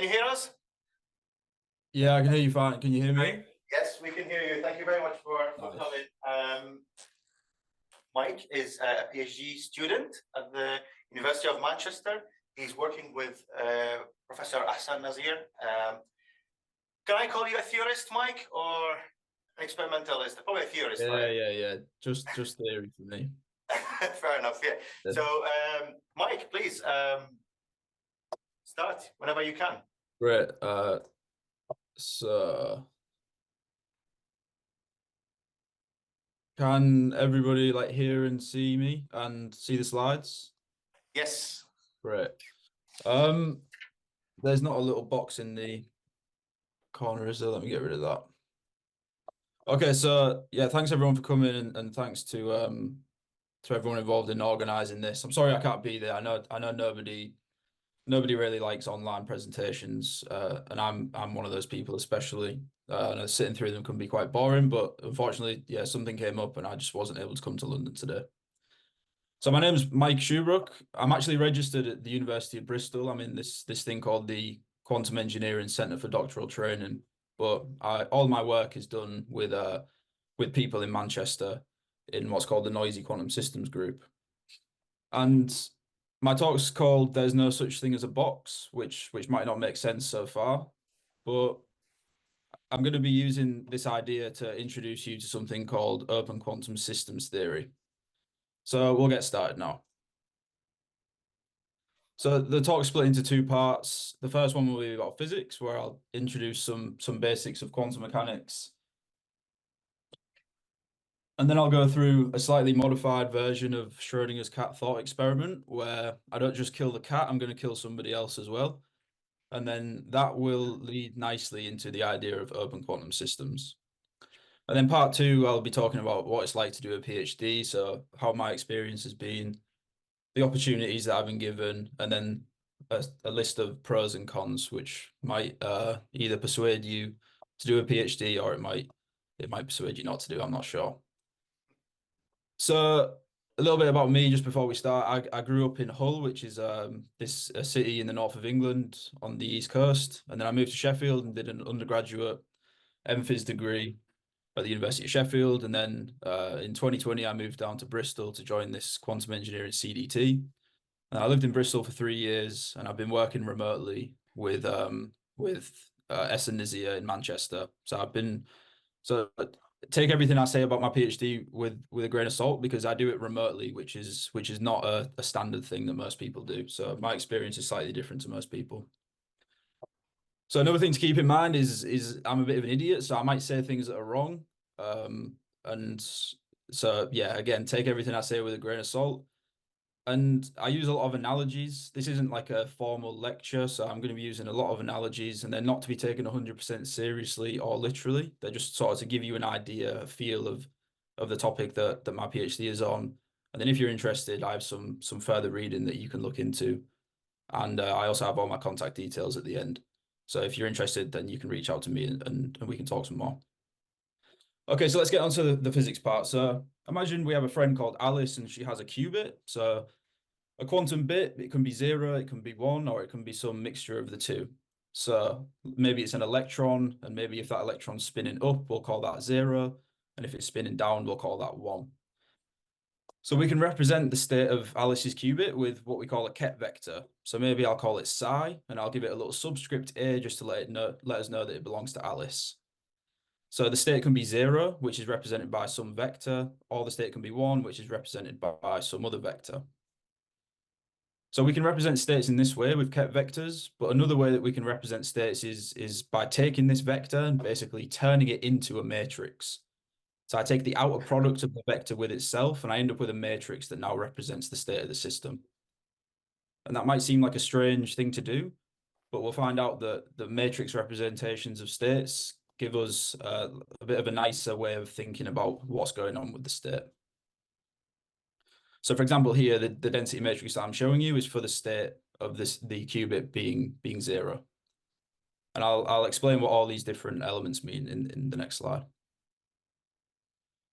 Can you hear us? Yeah, I can hear you fine. Can you hear me? Great. Yes, we can hear you. Thank you very much for Nice. coming. Mike is a PhD student at the University of Manchester. He's working with Professor Ahsan Nazir. Can I call you a theorist, Mike, or an experimentalist? Probably a theorist, right? Yeah. Just theory for me. Fair enough. Yeah. So, Mike, please start whenever you can. Great. So can everybody like hear and see me and see the slides? Yes. Great. There's not a little box in the corner, is there? Let me get rid of that. Okay, so yeah, thanks everyone for coming and thanks to everyone involved in organizing this. I'm sorry I can't be there. I know nobody really likes online presentations, and I'm one of those people especially. And sitting through them can be quite boring, but unfortunately, yeah, something came up and I just wasn't able to come to London today. So my name's Mike Shubrook. I'm actually registered at the University of Bristol. I'm in this thing called the Quantum Engineering Centre for Doctoral Training, but all my work is done with people in Manchester in what's called the Noisy Quantum Systems Group. And my talk's called "There's No Such Thing as a Box," which might not make sense so far, but I'm going to be using this idea to introduce you to something called open quantum systems theory. So we'll get started now. So the talk's split into two parts. The first one will be about physics, where I'll introduce some basics of quantum mechanics. And then I'll go through a slightly modified version of Schrodinger's cat thought experiment, where I don't just kill the cat, I'm going to kill somebody else as well. And then that will lead nicely into the idea of open quantum systems. And then part two, I'll be talking about what it's like to do a PhD, so how my experience has been, the opportunities that I've been given, and then a list of pros and cons, which might either persuade you to do a PhD or it might persuade you not to do, I'm not sure. So a little bit about me just before we start. I grew up in Hull, which is a city in the north of England on the east coast. And then I moved to Sheffield and did an undergraduate MPhil degree at the University of Sheffield. And then in 2020, I moved down to Bristol to join this quantum engineering CDT. And I lived in Bristol for 3 years, and I've been working remotely with Ahsan Nazir in Manchester. So take everything I say about my PhD with a grain of salt, because I do it remotely, which is not a standard thing that most people do. So my experience is slightly different to most people. So another thing to keep in mind is I'm a bit of an idiot, so I might say things that are wrong. And so yeah, again, take everything I say with a grain of salt. And I use a lot of analogies. This isn't like a formal lecture, so I'm going to be using a lot of analogies, and they're not to be taken 100% seriously or literally. They're just sort of to give you an idea, a feel of the topic that my PhD is on. And then if you're interested, I have some further reading that you can look into. And I also have all my contact details at the end. So if you're interested, then you can reach out to me and we can talk some more. Okay, so let's get on to the physics part. So imagine we have a friend called Alice and she has a qubit. So a quantum bit, it can be 0, it can be 1, or it can be some mixture of the two. So maybe it's an electron, and maybe if that electron's spinning up, we'll call that 0. And if it's spinning down, we'll call that 1. So we can represent the state of Alice's qubit with what we call a Ket vector. So maybe I'll call it psi, and I'll give it a little subscript A just to let us know that it belongs to Alice. So the state can be 0, which is represented by some vector, or the state can be 1, which is represented by some other vector. So we can represent states in this way with Ket vectors, but another way that we can represent states is by taking this vector and basically turning it into a matrix. So I take the outer product of the vector with itself, and I end up with a matrix that now represents the state of the system. And that might seem like a strange thing to do, but we'll find out that the matrix representations of states give us a bit of a nicer way of thinking about what's going on with the state. So for example, here, the density matrix that I'm showing you is for the state of the qubit being 0. And I'll explain what all these different elements mean in the next slide.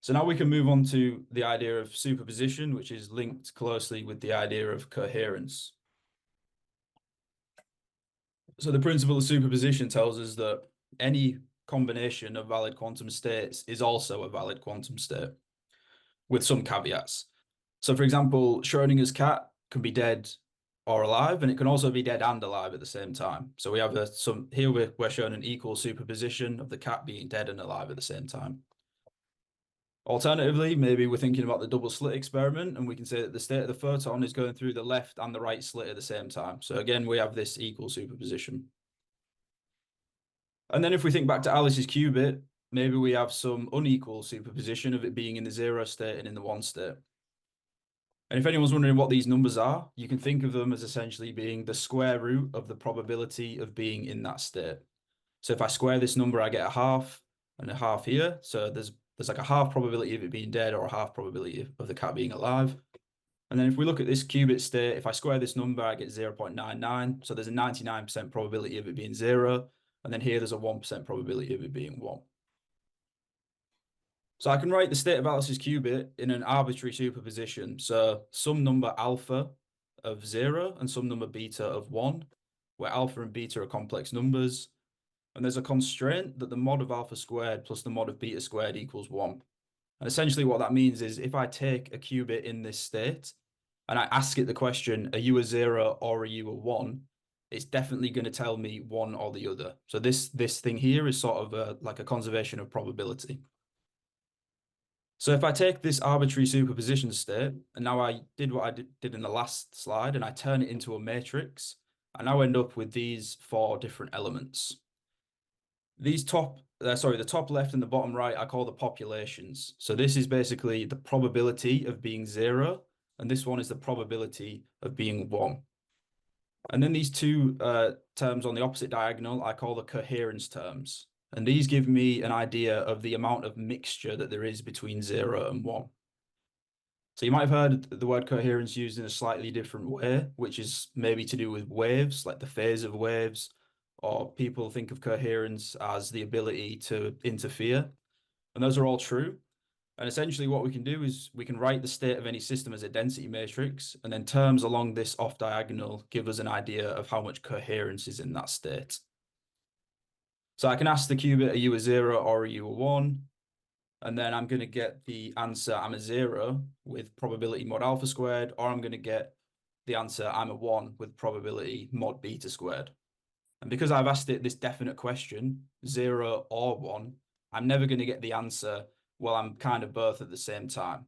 So now we can move on to the idea of superposition, which is linked closely with the idea of coherence. So the principle of superposition tells us that any combination of valid quantum states is also a valid quantum state, with some caveats. So for example, Schrodinger's cat can be dead or alive, and it can also be dead and alive at the same time. So we have here we're shown an equal superposition of the cat being dead and alive at the same time. Alternatively, maybe we're thinking about the double slit experiment, and we can say that the state of the photon is going through the left and the right slit at the same time. So again, we have this equal superposition. And then if we think back to Alice's qubit, maybe we have some unequal superposition of it being in the 0 state and in the 1 state. And if anyone's wondering what these numbers are, you can think of them as essentially being the square root of the probability of being in that state. So if I square this number, I get a half and a half here. So there's like a half probability of it being dead or a half probability of the cat being alive. And then if we look at this qubit state, if I square this number, I get 0.99. So there's a 99% probability of it being 0. And then here there's a 1% probability of it being 1. So I can write the state of Alice's qubit in an arbitrary superposition. So some number alpha of 0 and some number beta of 1, where alpha and beta are complex numbers. And there's a constraint that the mod of alpha squared plus the mod of beta squared equals 1. And essentially what that means is if I take a qubit in this state and I ask it the question, are you a 0 or are you a 1? It's definitely going to tell me one or the other. So this thing here is sort of like a conservation of probability. So if I take this arbitrary superposition state, and now I did what I did in the last slide, and I turn it into a matrix, I now end up with these 4 different elements. These the top left and the bottom right, I call the populations. So this is basically the probability of being 0, and this one is the probability of being 1. And then these 2 terms on the opposite diagonal, I call the coherence terms. And these give me an idea of the amount of mixture that there is between 0 and 1. So you might have heard the word coherence used in a slightly different way, which is maybe to do with waves, like the phase of waves, or people think of coherence as the ability to interfere. And those are all true. And essentially what we can do is we can write the state of any system as a density matrix, and then terms along this off diagonal give us an idea of how much coherence is in that state. So I can ask the qubit, are you a 0 or are you a 1? And then I'm going to get the answer, I'm a 0 with probability mod alpha squared, or I'm going to get the answer, I'm a 1 with probability mod beta squared. And because I've asked it this definite question, 0 or 1, I'm never going to get the answer, well, I'm kind of both at the same time.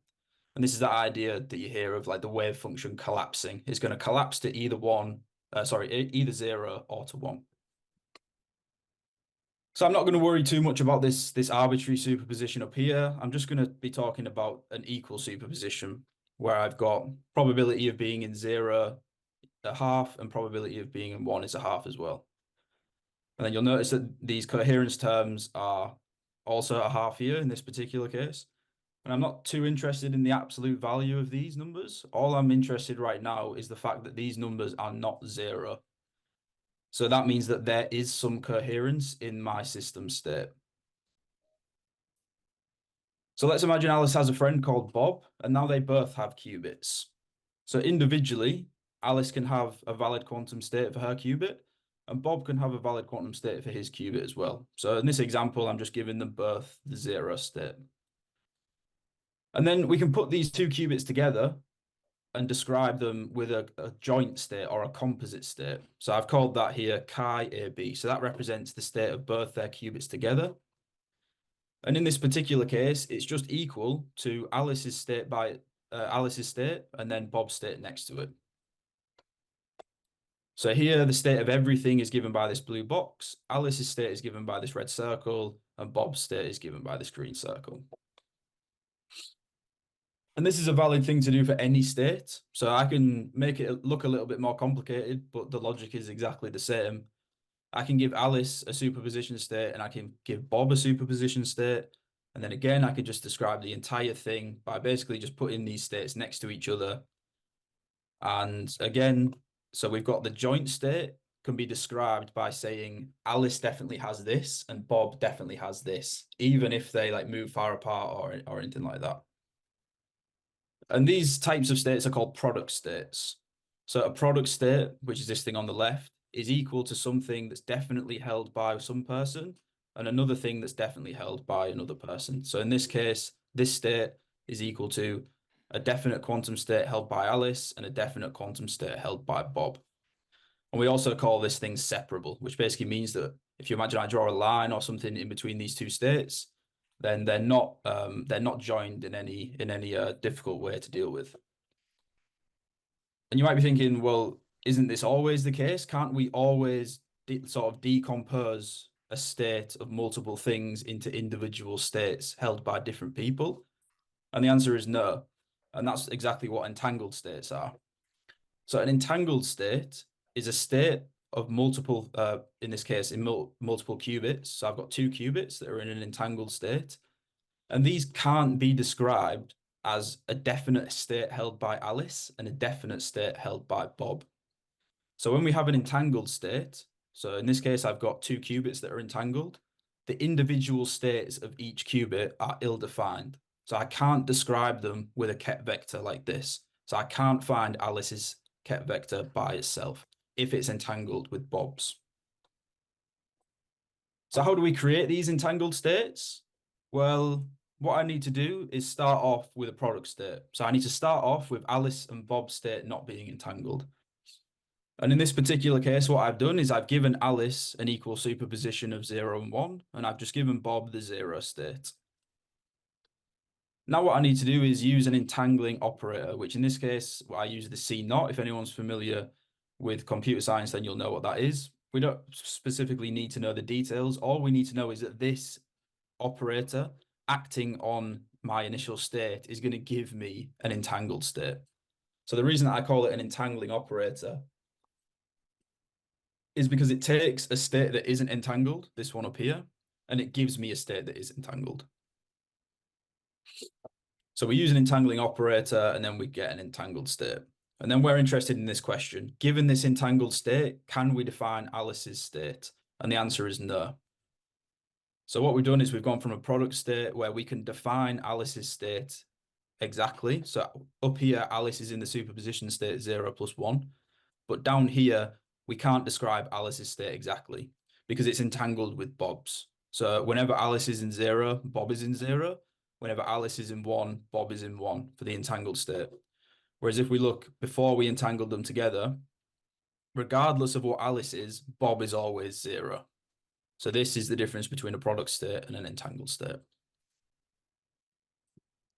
And this is the idea that you hear of like the wave function collapsing. It's going to collapse to either either 0 or to 1. So I'm not going to worry too much about this arbitrary superposition up here. I'm just going to be talking about an equal superposition where I've got probability of being in 0 a half and probability of being in 1 is a half as well. And then you'll notice that these coherence terms are also a half here in this particular case. And I'm not too interested in the absolute value of these numbers. All I'm interested right now is the fact that these numbers are not 0. So that means that there is some coherence in my system state. So let's imagine Alice has a friend called Bob, and now they both have qubits. So individually, Alice can have a valid quantum state for her qubit, and Bob can have a valid quantum state for his qubit as well. So in this example, I'm just giving them both the 0 state. And then we can put these 2 qubits together and describe them with a joint state or a composite state. So I've called that here chi AB. So that represents the state of both their qubits together. And in this particular case, it's just equal to Alice's state and then Bob's state next to it. So here the state of everything is given by this blue box, Alice's state is given by this red circle, and Bob's state is given by this green circle. And this is a valid thing to do for any state. So I can make it look a little bit more complicated, but the logic is exactly the same. I can give Alice a superposition state and I can give Bob a superposition state. And then again, I could just describe the entire thing by basically just putting these states next to each other. And again, so we've got the joint state can be described by saying Alice definitely has this and Bob definitely has this, even if they like move far apart or anything like that. And these types of states are called product states. So a product state, which is this thing on the left, is equal to something that's definitely held by some person and another thing that's definitely held by another person. So in this case, this state is equal to a definite quantum state held by Alice and a definite quantum state held by Bob. And we also call this thing separable, which basically means that if you imagine I draw a line or something in between these two states, then they're not joined in any difficult way to deal with. And you might be thinking, well, isn't this always the case? Can't we always sort of decompose a state of multiple things into individual states held by different people? And the answer is no. And that's exactly what entangled states are. So an entangled state is a state of multiple, in this case, in multiple qubits. So I've got two qubits that are in an entangled state. And these can't be described as a definite state held by Alice and a definite state held by Bob. So when we have an entangled state, so in this case, I've got two qubits that are entangled, the individual states of each qubit are ill-defined. So I can't describe them with a ket vector like this. So I can't find Alice's ket vector by itself if it's entangled with Bob's. So how do we create these entangled states? Well, what I need to do is start off with a product state. So I need to start off with Alice and Bob's state not being entangled. And in this particular case, what I've done is I've given Alice an equal superposition of 0 and 1, and I've just given Bob the 0 state. Now what I need to do is use an entangling operator, which in this case, I use the C0. If anyone's familiar with computer science, then you'll know what that is. We don't specifically need to know the details. All we need to know is that this operator acting on my initial state is going to give me an entangled state. So the reason that I call it an entangling operator is because it takes a state that isn't entangled, this one up here, and it gives me a state that is entangled. So we use an entangling operator and then we get an entangled state. And then we're interested in this question. Given this entangled state, can we define Alice's state? And the answer is no. So what we've done is we've gone from a product state where we can define Alice's state exactly. So up here, Alice is in the superposition state 0 plus 1. But down here, we can't describe Alice's state exactly because it's entangled with Bob's. So whenever Alice is in 0, Bob is in 0. Whenever Alice is in 1, Bob is in 1 for the entangled state. Whereas if we look before we entangled them together, regardless of what Alice is, Bob is always 0. So this is the difference between a product state and an entangled state.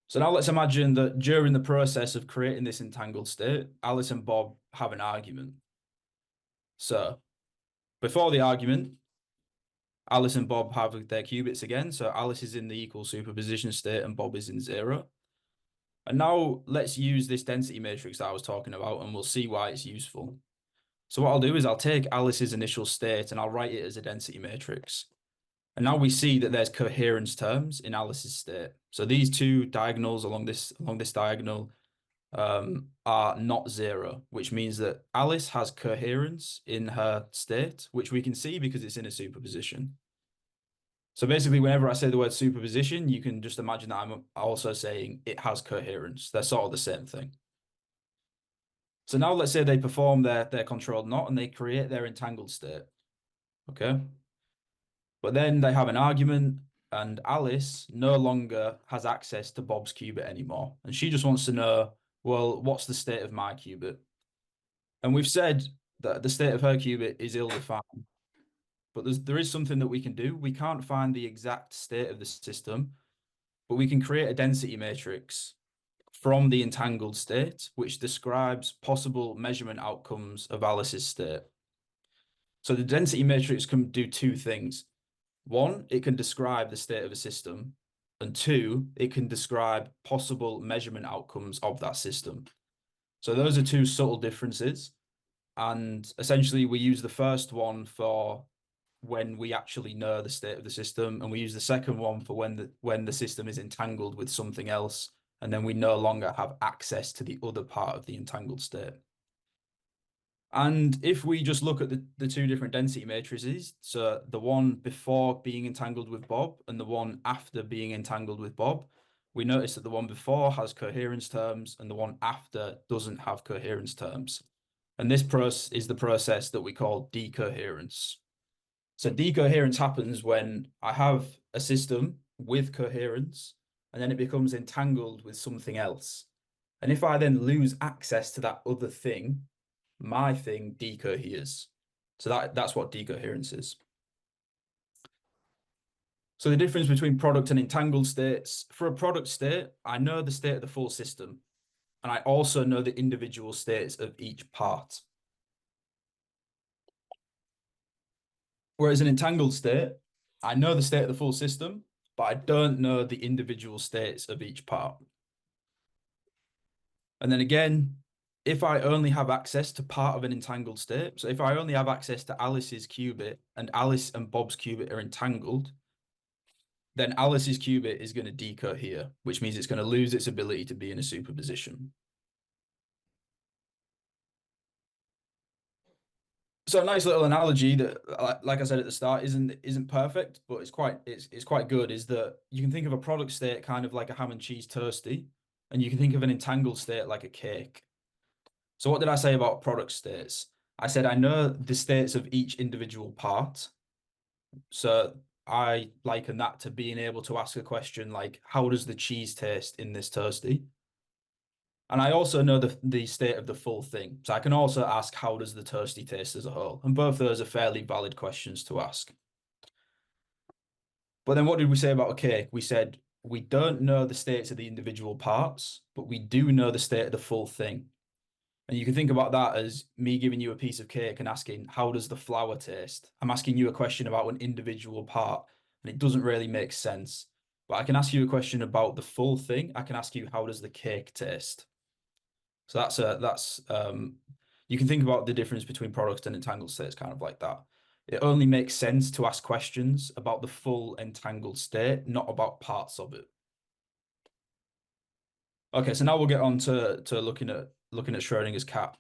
So now let's imagine that during the process of creating this entangled state, Alice and Bob have an argument. So before the argument, Alice and Bob have their qubits again. So Alice is in the equal superposition state and Bob is in 0. And now let's use this density matrix that I was talking about and we'll see why it's useful. So what I'll do is I'll take Alice's initial state and I'll write it as a density matrix. And now we see that there's coherence terms in Alice's state. So these two diagonals along this diagonal are not 0, which means that Alice has coherence in her state, which we can see because it's in a superposition. So basically, whenever I say the word superposition, you can just imagine that I'm also saying it has coherence. They're sort of the same thing. So now let's say they perform their controlled knot and they create their entangled state. Okay. But then they have an argument and Alice no longer has access to Bob's qubit anymore. And she just wants to know, well, what's the state of my qubit? And we've said that the state of her qubit is ill-defined. But there is something that we can do. We can't find the exact state of the system, but we can create a density matrix from the entangled state, which describes possible measurement outcomes of Alice's state. So the density matrix can do two things. One, it can describe the state of a system. And two, it can describe possible measurement outcomes of that system. So those are two subtle differences. And essentially, we use the first one for when we actually know the state of the system, and we use the second one for when the system is entangled with something else, and then we no longer have access to the other part of the entangled state. And if we just look at the two different density matrices, so the one before being entangled with Bob and the one after being entangled with Bob, we notice that the one before has coherence terms and the one after doesn't have coherence terms. And this process is the process that we call decoherence. So decoherence happens when I have a system with coherence, and then it becomes entangled with something else. And if I then lose access to that other thing, my thing decoheres. So that's what decoherence is. So the difference between product and entangled states, for a product state, I know the state of the full system, and I also know the individual states of each part. Whereas an entangled state, I know the state of the full system, but I don't know the individual states of each part. And then again, if I only have access to part of an entangled state, so if I only have access to Alice's qubit and Alice and Bob's qubit are entangled, then Alice's qubit is going to decohere, which means it's going to lose its ability to be in a superposition. So a nice little analogy that, like I said at the start, isn't perfect, but it's quite good, is that you can think of a product state kind of like a ham and cheese toasty, and you can think of an entangled state like a cake. So what did I say about product states? I said I know the states of each individual part. So I liken that to being able to ask a question like, how does the cheese taste in this toasty? And I also know the state of the full thing. So I can also ask, how does the toasty taste as a whole? And both those are fairly valid questions to ask. But then what did we say about a cake? We said we don't know the states of the individual parts, but we do know the state of the full thing. And you can think about that as me giving you a piece of cake and asking, how does the flour taste? I'm asking you a question about an individual part, and it doesn't really make sense. But I can ask you a question about the full thing. I can ask you, how does the cake taste? So that's you can think about the difference between product and entangled states kind of like that. It only makes sense to ask questions about the full entangled state, not about parts of it. Okay, so now we'll get on to looking at Schrodinger's cat.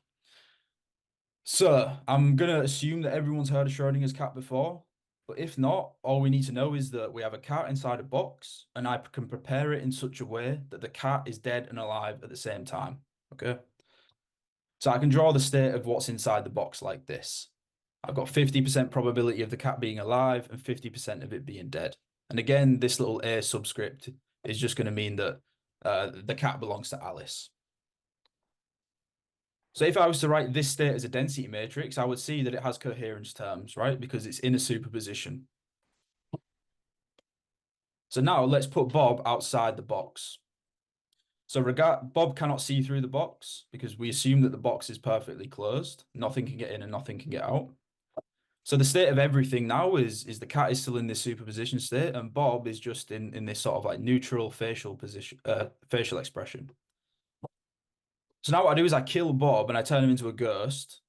So I'm gonna assume that everyone's heard of Schrodinger's cat before, but if not, all we need to know is that we have a cat inside a box, and I can prepare it in such a way that the cat is dead and alive at the same time. Okay. So I can draw the state of what's inside the box like this. I've got 50% probability of the cat being alive and 50% of it being dead. And again, this little A subscript is just going to mean that the cat belongs to Alice. So if I was to write this state as a density matrix, I would see that it has coherence terms, right? Because it's in a superposition. So now let's put Bob outside the box. So Bob cannot see through the box because we assume that the box is perfectly closed. Nothing can get in and nothing can get out. So the state of everything now is the cat is still in this superposition state, and Bob is just in this sort of like neutral facial position, facial expression. So now what I do is I kill Bob and I turn him into a ghost,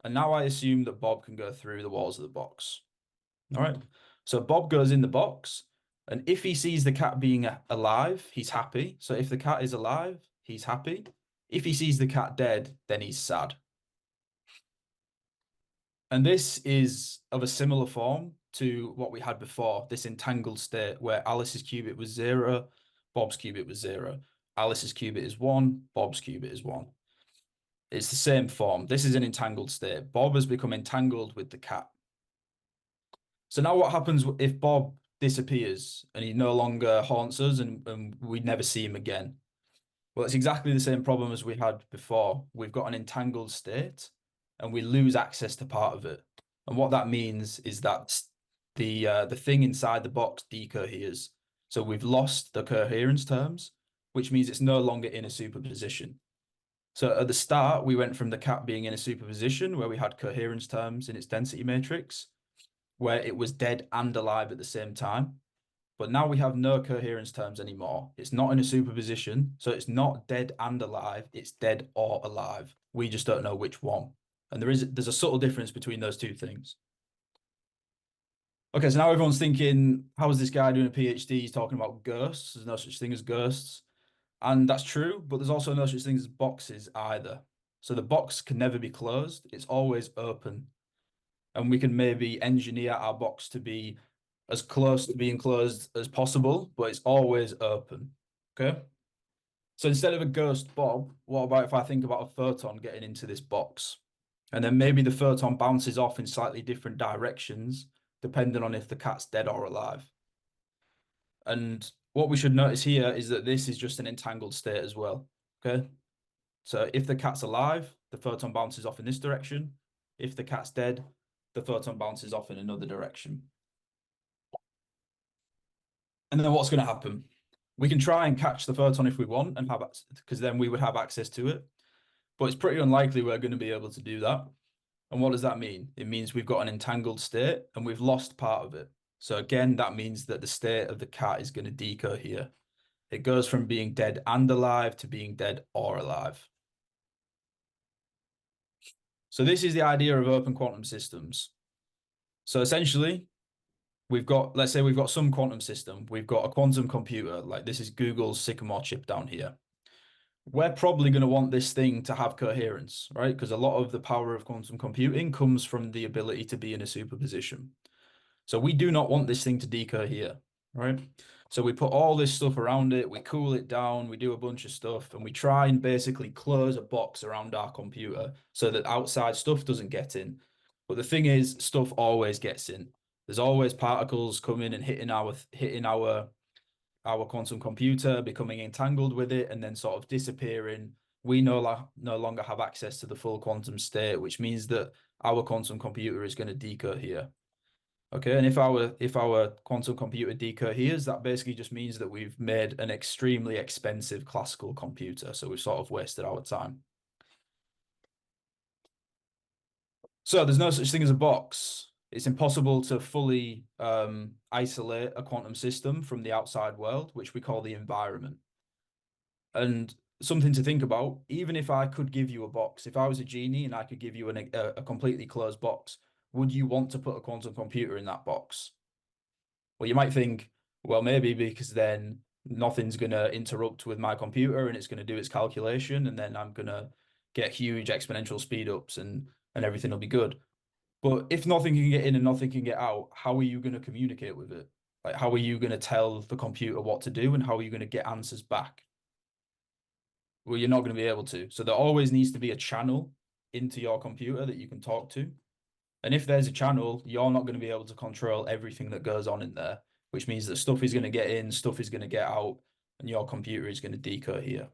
and now I assume that Bob can go through the walls of the box. All right. So Bob goes in the box, and if he sees the cat being alive, he's happy. So if the cat is alive, he's happy. If he sees the cat dead, then he's sad. And this is of a similar form to what we had before, this entangled state where Alice's qubit was 0, Bob's qubit was 0. Alice's qubit is 1, Bob's qubit is 1. It's the same form. This is an entangled state. Bob has become entangled with the cat. So now what happens if Bob disappears and he no longer haunts us and we never see him again? Well, it's exactly the same problem as we had before. We've got an entangled state and we lose access to part of it. And what that means is that the thing inside the box decoheres. So we've lost the coherence terms, which means it's no longer in a superposition. So at the start, we went from the cat being in a superposition where we had coherence terms in its density matrix, where it was dead and alive at the same time. But now we have no coherence terms anymore. It's not in a superposition, so it's not dead and alive, it's dead or alive. We just don't know which one. And there's a subtle difference between those two things. Okay, so now everyone's thinking, how is this guy doing a PhD? He's talking about ghosts. There's no such thing as ghosts. And that's true, but there's also no such thing as boxes either. So the box can never be closed. It's always open. And we can maybe engineer our box to be as close to being closed as possible, but it's always open. Okay. So instead of a ghost Bob, what about if I think about a photon getting into this box? And then maybe the photon bounces off in slightly different directions, depending on if the cat's dead or alive. And what we should notice here is that this is just an entangled state as well, okay? So if the cat's alive, the photon bounces off in this direction. If the cat's dead, the photon bounces off in another direction. And then what's going to happen? We can try and catch the photon if we want and have, because then we would have access to it. But it's pretty unlikely we're going to be able to do that. And what does that mean? It means we've got an entangled state and we've lost part of it. So again, that means that the state of the cat is going to decohere. It goes from being dead and alive to being dead or alive. So this is the idea of open quantum systems. So essentially, let's say we've got some quantum system. We've got a quantum computer, like this is Google's Sycamore chip down here. We're probably going to want this thing to have coherence, right? Because a lot of the power of quantum computing comes from the ability to be in a superposition. So we do not want this thing to decohere, right? So we put all this stuff around it, we cool it down, we do a bunch of stuff, and we try and basically close a box around our computer so that outside stuff doesn't get in. But the thing is, stuff always gets in. There's always particles coming and hitting our quantum computer, becoming entangled with it, and then sort of disappearing. We no longer have access to the full quantum state, which means that our quantum computer is going to decohere. Okay, and if our quantum computer decoheres, that basically just means that we've made an extremely expensive classical computer. So we've sort of wasted our time. So there's no such thing as a box. It's impossible to fully isolate a quantum system from the outside world, which we call the environment. And something to think about, even if I could give you a box, if I was a genie and I could give you a completely closed box, would you want to put a quantum computer in that box? Well, you might think, well, maybe because then nothing's going to interrupt with my computer and it's going to do its calculation and then I'm going to get huge exponential speed ups and everything will be good. But if nothing can get in and nothing can get out, how are you going to communicate with it? Like, how are you going to tell the computer what to do and how are you going to get answers back? Well, you're not going to be able to. So there always needs to be a channel into your computer that you can talk to. And if there's a channel, you're not going to be able to control everything that goes on in there, which means that stuff is going to get in, stuff is going to get out, and your computer is going to decohere.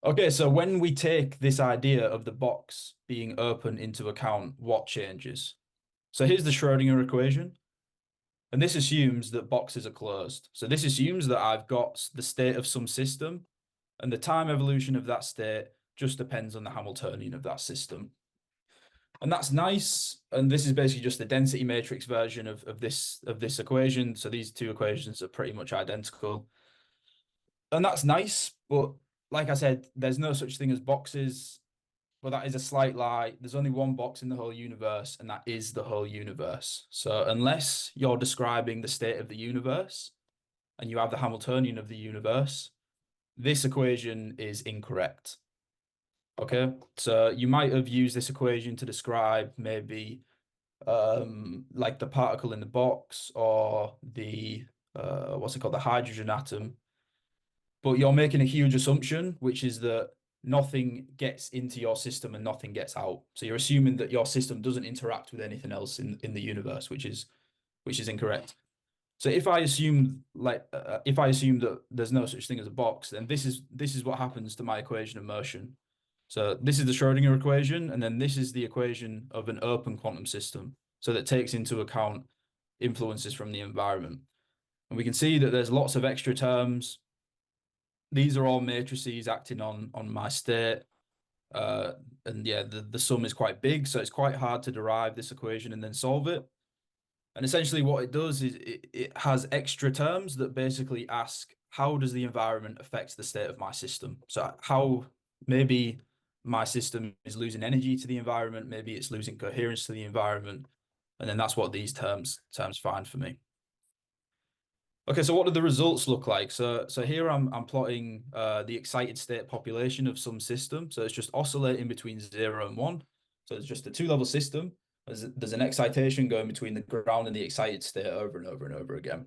Okay, so when we take this idea of the box being open into account, what changes? So here's the Schrodinger equation. And this assumes that boxes are closed. So this assumes that I've got the state of some system, and the time evolution of that state just depends on the Hamiltonian of that system. And that's nice. And this is basically just the density matrix version of this equation. So these two equations are pretty much identical. And that's nice. But like I said, there's no such thing as boxes. But that is a slight lie. There's only one box in the whole universe, and that is the whole universe. So unless you're describing the state of the universe and you have the Hamiltonian of the universe, this equation is incorrect. Okay, so you might have used this equation to describe maybe like the particle in the box or the what's it called, the hydrogen atom. But you're making a huge assumption, which is that nothing gets into your system and nothing gets out. So you're assuming that your system doesn't interact with anything else in the universe, which is incorrect. So if I assume that there's no such thing as a box, then this is what happens to my equation of motion. So this is the Schrodinger equation, and then this is the equation of an open quantum system. So that takes into account influences from the environment. And we can see that there's lots of extra terms. These are all matrices acting on my state. And yeah, the sum is quite big, so it's quite hard to derive this equation and then solve it. And essentially what it does is it has extra terms that basically ask, how does the environment affect the state of my system? So how maybe my system is losing energy to the environment, maybe it's losing coherence to the environment. And then that's what these terms find for me. Okay, so what do the results look like? So here I'm plotting the excited state population of some system. So it's just oscillating between 0 and 1. So it's just a two-level system. There's an excitation going between the ground and the excited state over and over and over again.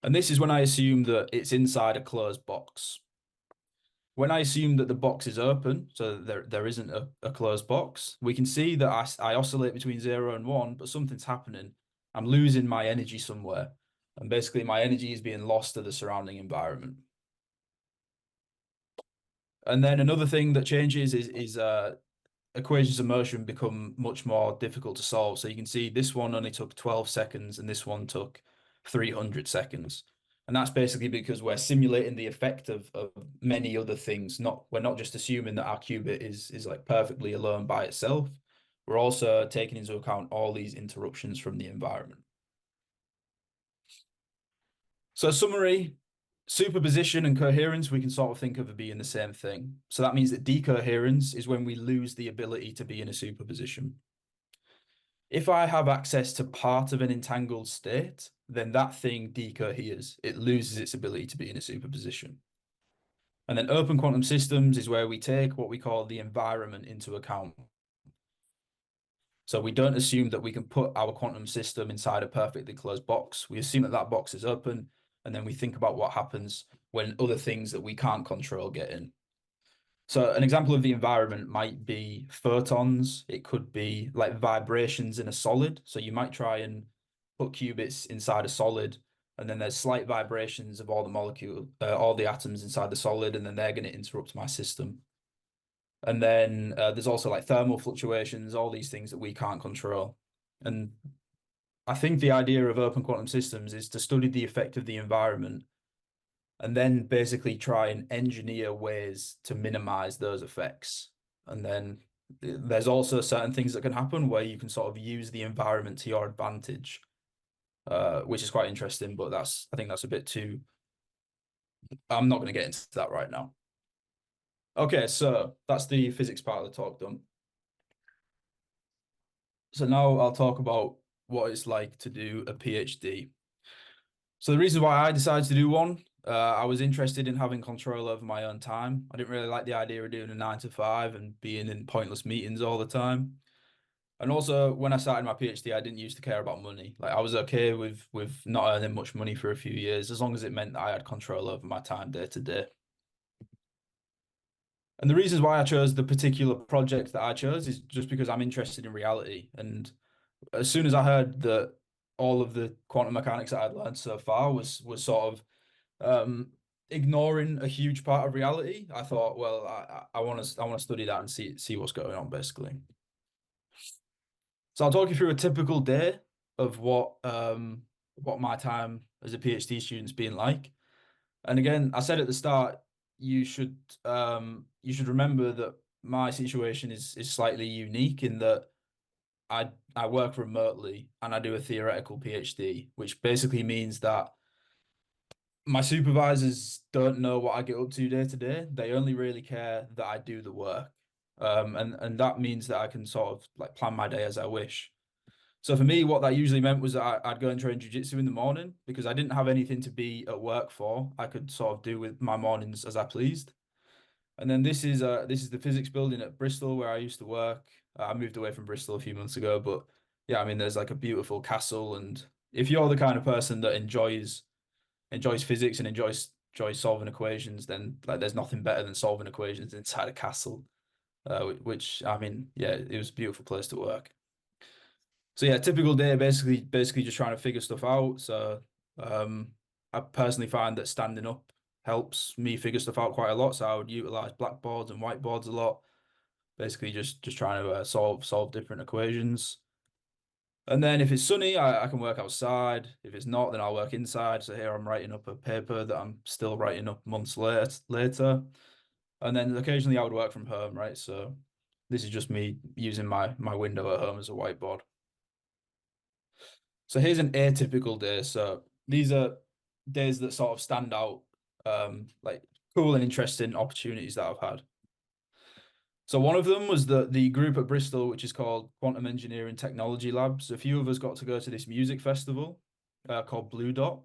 And this is when I assume that it's inside a closed box. When I assume that the box is open, so there isn't a closed box, we can see that I oscillate between 0 and 1, but something's happening. I'm losing my energy somewhere. And basically my energy is being lost to the surrounding environment. And then another thing that changes is equations of motion become much more difficult to solve. So you can see this one only took 12 seconds and this one took 300 seconds. And that's basically because we're simulating the effect of many other things. We're not just assuming that our qubit is like perfectly alone by itself. We're also taking into account all these interruptions from the environment. So summary, superposition and coherence, we can sort of think of as being the same thing. So that means that decoherence is when we lose the ability to be in a superposition. If I have access to part of an entangled state, then that thing decoheres. It loses its ability to be in a superposition. And then open quantum systems is where we take what we call the environment into account. So we don't assume that we can put our quantum system inside a perfectly closed box. We assume that that box is open, and then we think about what happens when other things that we can't control get in. So an example of the environment might be photons. It could be like vibrations in a solid. So you might try and put qubits inside a solid, and then there's slight vibrations of all the molecules, all the atoms inside the solid, and then they're going to interrupt my system. And then there's also like thermal fluctuations, all these things that we can't control. And I think the idea of open quantum systems is to study the effect of the environment and then basically try and engineer ways to minimize those effects. And then there's also certain things that can happen where you can sort of use the environment to your advantage, which is quite interesting, but I think that's a bit too, I'm not going to get into that right now. Okay, so that's the physics part of the talk done. So now I'll talk about what it's like to do a PhD. So the reason why I decided to do one, I was interested in having control over my own time. I didn't really like the idea of doing a 9 to 5 and being in pointless meetings all the time. And also, when I started my PhD, I didn't used to care about money. Like I was okay with not earning much money for a few years, as long as it meant that I had control over my time day to day. And the reasons why I chose the particular project that I chose is just because I'm interested in reality. And as soon as I heard that all of the quantum mechanics that I'd learned so far was sort of ignoring a huge part of reality, I thought, well, I want to study that and see what's going on, basically. So I'll talk you through a typical day of what my time as a PhD student's been like. And again, I said at the start, you should remember that my situation is slightly unique in that I work remotely and I do a theoretical PhD, which basically means that my supervisors don't know what I get up to day to day. They only really care that I do the work. And that means that I can sort of like plan my day as I wish. So for me, what that usually meant was that I'd go and train jiu-jitsu in the morning because I didn't have anything to be at work for. I could sort of do with my mornings as I pleased. And then this is the physics building at Bristol where I used to work. I moved away from Bristol a few months ago, but yeah, I mean, there's like a beautiful castle, and if you're the kind of person that enjoys physics and enjoys solving equations, then like there's nothing better than solving equations inside a castle. Which I mean, yeah, it was a beautiful place to work. So yeah, typical day, basically just trying to figure stuff out. So I personally find that standing up helps me figure stuff out quite a lot. So I would utilize blackboards and whiteboards a lot. Basically just trying to solve different equations. And then if it's sunny, I can work outside. If it's not, then I'll work inside. So here I'm writing up a paper that I'm still writing up months later. And then occasionally I would work from home, right? So this is just me using my window at home as a whiteboard. So here's an atypical day. So these are days that sort of stand out, like cool and interesting opportunities that I've had. So one of them was the group at Bristol, which is called Quantum Engineering Technology Labs. A few of us got to go to this music festival called Blue Dot,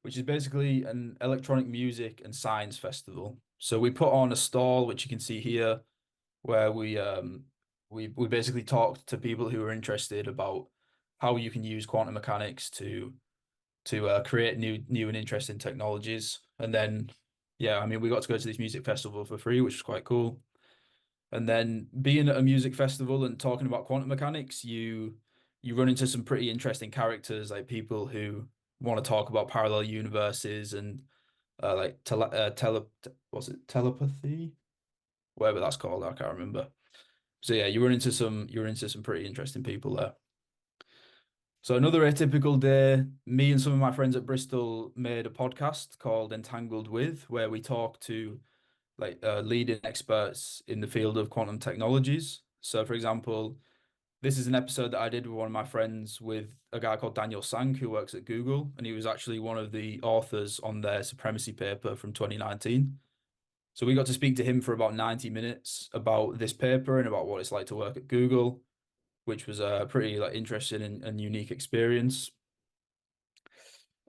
which is basically an electronic music and science festival. So we put on a stall, which you can see here, where we basically talked to people who were interested about how you can use quantum mechanics to create new and interesting technologies. And then yeah, I mean, we got to go to this music festival for free, which was quite cool. And then being at a music festival and talking about quantum mechanics, you run into some pretty interesting characters, like people who want to talk about parallel universes and like what's it, telepathy, whatever that's called, I can't remember. So yeah, you run into some pretty interesting people there. So another atypical day, me and some of my friends at Bristol made a podcast called Entangled With, where we talk to like leading experts in the field of quantum technologies. So for example, this is an episode that I did with one of my friends with a guy called Daniel Sang, who works at Google, and he was actually one of the authors on their supremacy paper from 2019. So we got to speak to him for about 90 minutes about this paper and about what it's like to work at Google, which was a pretty like interesting and unique experience.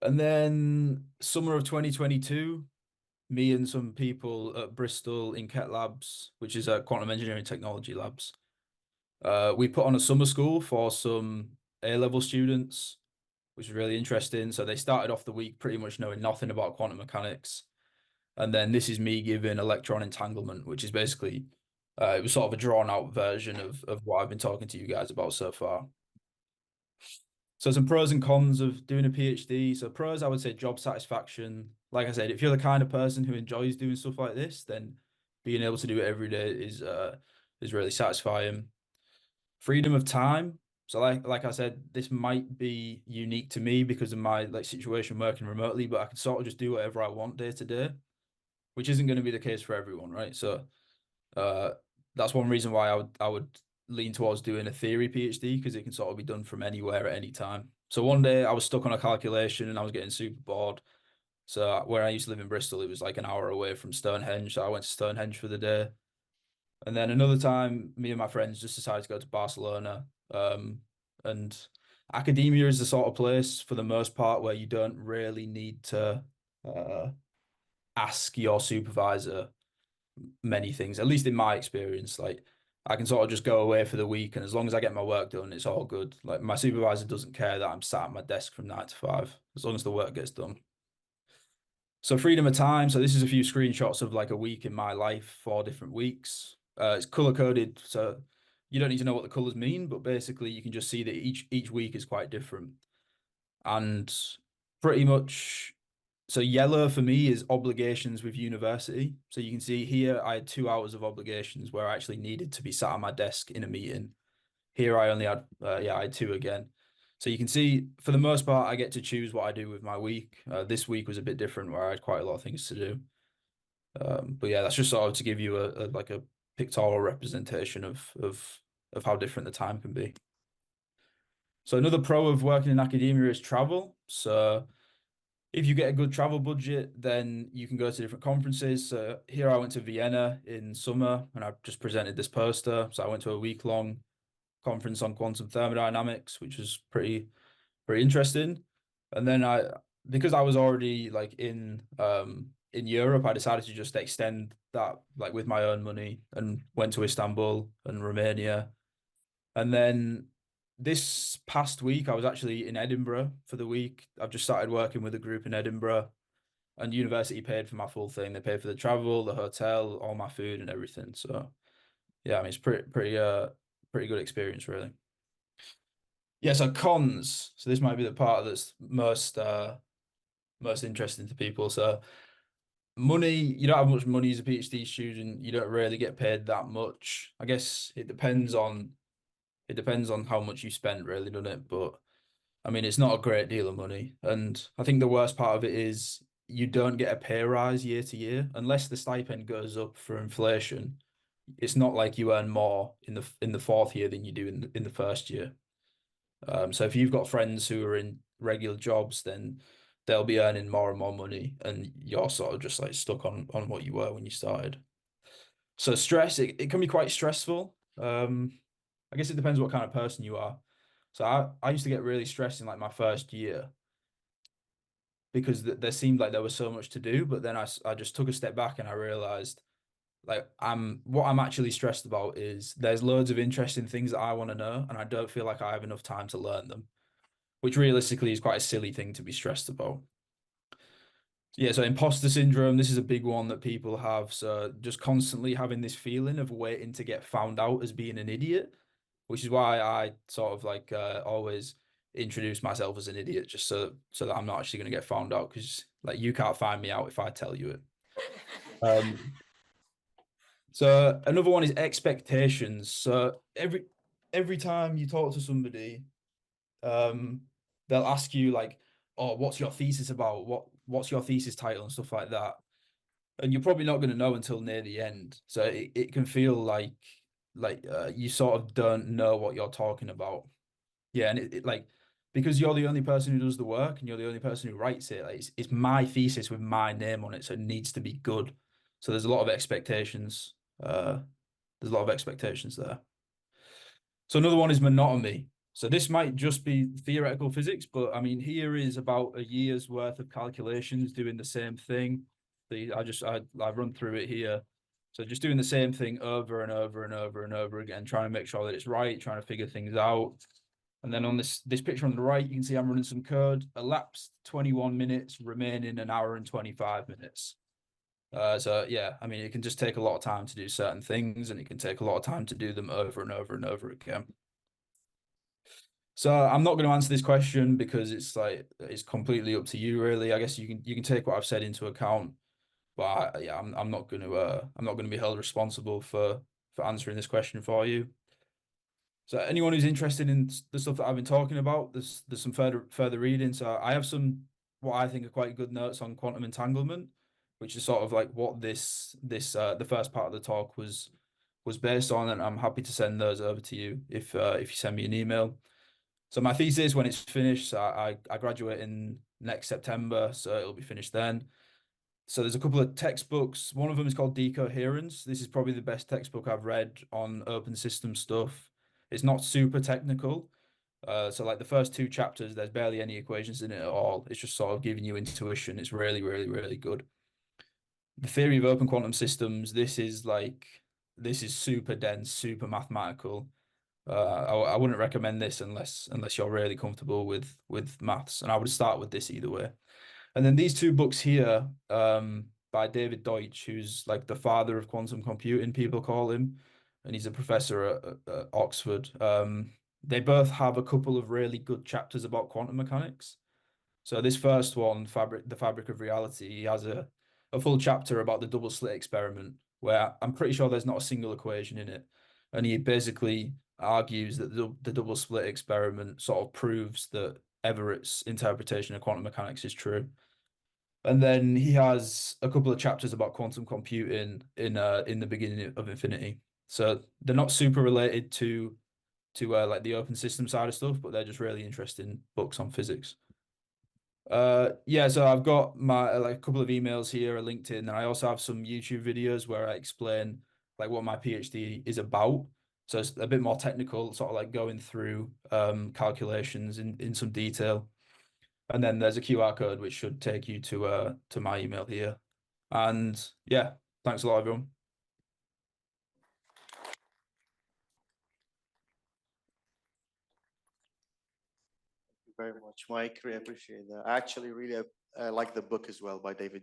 And then summer of 2022, me and some people at Bristol in Ket Labs, which is a quantum engineering technology labs, we put on a summer school for some A-level students, which was really interesting. So they started off the week pretty much knowing nothing about quantum mechanics. And then this is me giving electron entanglement, which is basically, it was sort of a drawn out version of what I've been talking to you guys about so far. So some pros and cons of doing a PhD. So pros, I would say job satisfaction. Like I said, if you're the kind of person who enjoys doing stuff like this, then being able to do it every day is really satisfying. Freedom of time. So like I said, this might be unique to me because of my like situation working remotely, but I can sort of just do whatever I want day to day, which isn't going to be the case for everyone, right? So uh that's one reason why I would lean towards doing a theory PhD because it can sort of be done from anywhere at any time. So one day I was stuck on a calculation and I was getting super bored. So where I used to live in Bristol, it was like an hour away from Stonehenge. So I went to Stonehenge for the day. And then another time, me and my friends just decided to go to Barcelona. And academia is the sort of place, for the most part, where you don't really need to uh, ask your supervisor many things, at least in my experience. Like, I can sort of just go away for the week, and as long as I get my work done, it's all good. Like, my supervisor doesn't care that I'm sat at my desk from 9 to 5, as long as the work gets done. So freedom of time. So this is a few screenshots of like a week in my life, 4 different weeks. It's color coded, so you don't need to know what the colors mean, but basically you can just see that each week is quite different. And pretty much, so yellow for me is obligations with university. So you can see here I had 2 hours of obligations where I actually needed to be sat at my desk in a meeting. Here I only had yeah, I had 2 again. So you can see, for the most part, I get to choose what I do with my week. This week was a bit different, where I had quite a lot of things to do. But yeah, that's just sort of to give you a like a pictorial representation of how different the time can be. So another pro of working in academia is travel. So if you get a good travel budget, then you can go to different conferences. So here I went to Vienna in summer and I just presented this poster. So I went to a week-long conference on quantum thermodynamics, which was pretty interesting. And then because I was already like in Europe, I decided to just extend that like with my own money and went to Istanbul and Romania. And then this past week, I was actually in Edinburgh for the week. I've just started working with a group in Edinburgh, and university paid for my full thing. They paid for the travel, the hotel, all my food and everything. So yeah, I mean it's pretty good experience really. Yeah, so cons. So this might be the part that's most interesting to people. So money, you don't have much money as a PhD student. You don't really get paid that much. I guess it depends on how much you spend, really, doesn't it? But I mean, it's not a great deal of money. And I think the worst part of it is you don't get a pay rise year to year unless the stipend goes up for inflation. It's not like you earn more in the fourth year than you do in the first year. So if you've got friends who are in regular jobs, then they'll be earning more and more money, and you're sort of just like stuck on what you were when you started. So stress, it can be quite stressful. I guess it depends what kind of person you are. So I used to get really stressed in like my first year because there seemed like there was so much to do, but then I just took a step back and I realized like what I'm actually stressed about is there's loads of interesting things that I want to know, and I don't feel like I have enough time to learn them, which realistically is quite a silly thing to be stressed about. Yeah, so imposter syndrome, this is a big one that people have. So just constantly having this feeling of waiting to get found out as being an idiot, which is why I sort of like always introduce myself as an idiot, just so that I'm not actually going to get found out, because like you can't find me out if I tell you it. So another one is expectations. So every time you talk to somebody, they'll ask you like, "Oh, what's your thesis about? What's your thesis title?" and stuff like that. And you're probably not going to know until near the end. So it can feel like you sort of don't know what you're talking about. Yeah, and it like because you're the only person who does the work and you're the only person who writes it, like it's my thesis with my name on it, so it needs to be good. So there's a lot of expectations. There's a lot of expectations there. So another one is monotony. So this might just be theoretical physics, but I mean, here is about a year's worth of calculations doing the same thing. I run through it here. So just doing the same thing over and over and over and over again, trying to make sure that it's right, trying to figure things out. And then on this picture on the right, you can see I'm running some code. Elapsed 21 minutes, remaining an hour and 25 minutes. So yeah, I mean, it can just take a lot of time to do certain things, and it can take a lot of time to do them over and over and over again. So I'm not going to answer this question because it's completely up to you, really. I guess you can take what I've said into account, but yeah, I'm not going to be held responsible for answering this question for you. So anyone who's interested in the stuff that I've been talking about, there's some further reading. So I have some what I think are quite good notes on quantum entanglement, which is sort of like what the first part of the talk was based on, and I'm happy to send those over to you if you send me an email. So my thesis, when it's finished, I graduate in next September, so it'll be finished then. So there's a couple of textbooks. One of them is called Decoherence. This is probably the best textbook I've read on open system stuff. It's not super technical. So like the first two chapters, there's barely any equations in it at all. It's just sort of giving you intuition. It's really, really, really good. The theory of open quantum systems, this is super dense, super mathematical. I wouldn't recommend this unless you're really comfortable with maths, and I would start with this either way. And then these two books here, by David Deutsch, who's like the father of quantum computing, people call him, and he's a professor at Oxford. They both have a couple of really good chapters about quantum mechanics. So this first one, the fabric of reality, he has a full chapter about the double slit experiment, where I'm pretty sure there's not a single equation in it, and he basically argues that the double slit experiment sort of proves that Everett's interpretation of quantum mechanics is true. And then he has a couple of chapters about quantum computing in the beginning of Infinity. So they're not super related to like the open system side of stuff, but they're just really interesting books on physics. Yeah, so I've got my like a couple of emails here, a LinkedIn, and I also have some YouTube videos where I explain like what my PhD is about. So it's a bit more technical, sort of like going through calculations in some detail. And then there's a QR code which should take you to my email here. And yeah, thanks a lot, everyone. Very much, Mike. Really appreciate that. I actually really like the book as well by David